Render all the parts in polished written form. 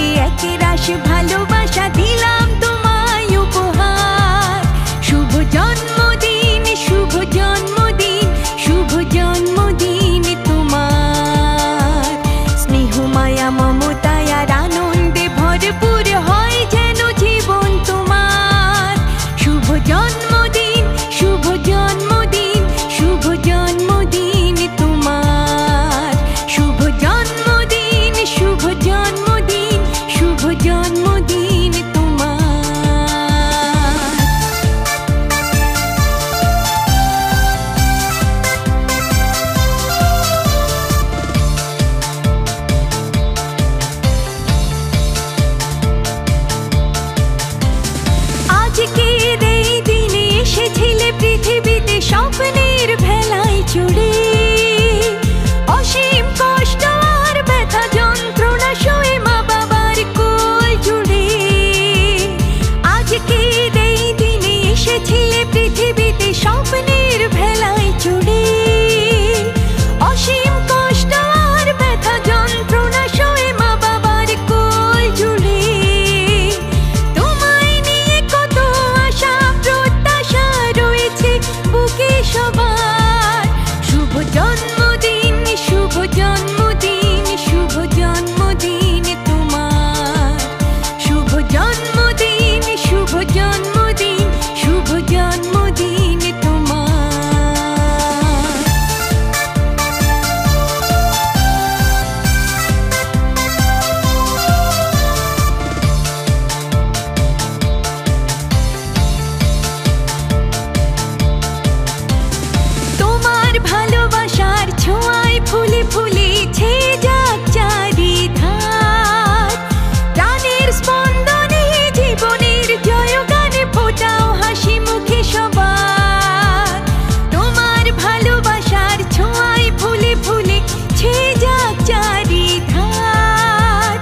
থেকে এক রাশ ভালোবাসা দিলাম তোমায় উপহার। শুভ জন্মদিন, শুভ জন্মদিন, শুভ জন্মদিন তোমার। স্নেহ মায়া মমতায় আর আনন্দে ভরপুর হয় যেন জীবন তোমার। শুভ জন্মদিন, শুভ জন্মদিন, শুভ জন্মদিন তোমার। শুভ জন্মদিন, শুভ জন্মদিন, শুভ জন্মদিন তোমার। আজকের এই দিনে এসেছিলে পৃথিবীতে স্বপ্নের ভেলায় চড়ে। অসীম কষ্ট আর ব্যথা যন্ত্রণা সয়ে মা বাবার কোল জুড়ে। আজকের এই দিনে এসেছিলে পৃথিবীতে স্বপ্নের ভেলায় চড়ে। অসীম কষ্ট আর ব্যথা যন্ত্রণা সয়ে মা বাবার কোল জুড়ে। তোমায় নিয়ে কত আশা প্রত্যাশা রয়েছে বুকে সবার। শুভ জন্মদিন, শুভ জন্মদিন, শুভ জন্মদিন তোমার। শুভ জন্মদিন, শুভ জন্মদিন, শুভ জন্মদিন তোমার। তোমার ভালোবাসার ছোঁয়ায় ফুলে ফুলেছে যাক চারিধার। প্রাণের স্পন্দনে জীবনের জয়গানে ফোটাও হাসি মুখে সবার। তোমার ভালোবাসার ছোঁয়ায় ফুলে ফুলেছে যাক চারিধার।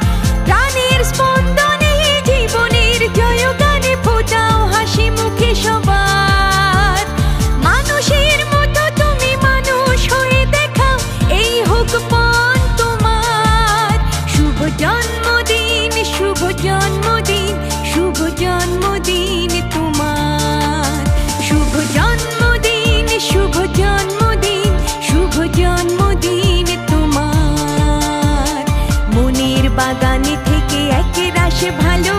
প্রাণের স্পন্দনে জীবনের জয়গানে ফোটাও হাসি মুখে সবার। মানুষের মতো তুমি মানুষ হয়ে দেখাও, এই হোক পণ তোমার। শুভ জন্মদিন, শুভ জন্মদিন, শুভ জন্মদিন তোমার। শুভ জন্মদিন, শুভ জন্মদিন, শুভ জন্মদিন তোমার। মনের বাগানে থেকে এক রাশ ভালো